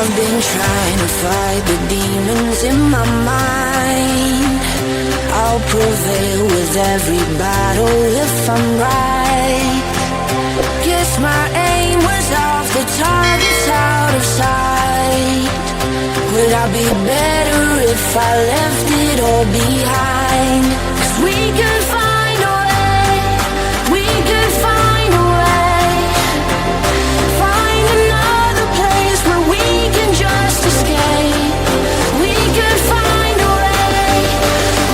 I've been trying to fight the demons in my mind. I'll prevail with every battle if I'm right. Guess my aim was off, the target's out of sight. Would I be better if I left it all behind? 'Cause we could find a way, we could find a way. Find another place where we can just escape. We could find a way,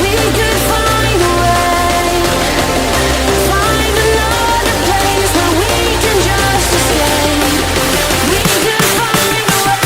we could find a way. Find another place where we can just escape. We could find a way.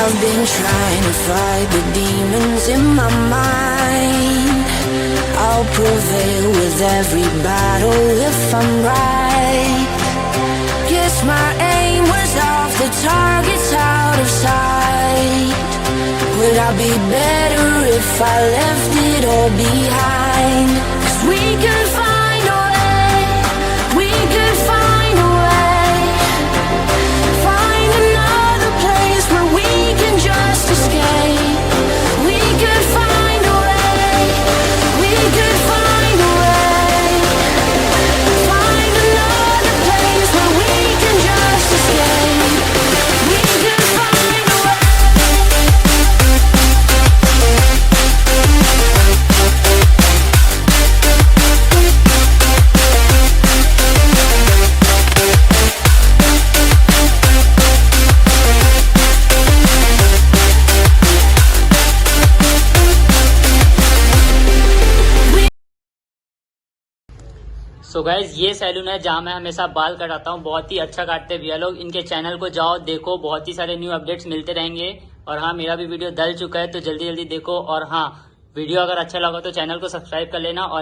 I've been trying to fight the demons in my mind. I'll prevail with every battle if I'm right. Guess my aim was off, the target's out of sight. Would I be better if I left it all behind? 'Cause we could find a way, we could find a way. Find another place where we can just escape. We could find a way, we could find a way. Find another place where we can just escape. We could find a way. So guys ये salon है जहाँ मैं हमेशा बाल कटाता हूँ। बहुत ही अच्छा काटते हैं भैया लोग। इनके चैनल को जाओ देखो, बहुत ही सारे न्यू अपडेट्स मिलते रहेंगे। और हाँ, मेरा भी वीडियो डल चुका है तो जल्दी जल्दी देखो। और हाँ, वीडियो अगर अच्छा लगा तो चैनल को सब्सक्राइब कर लेना और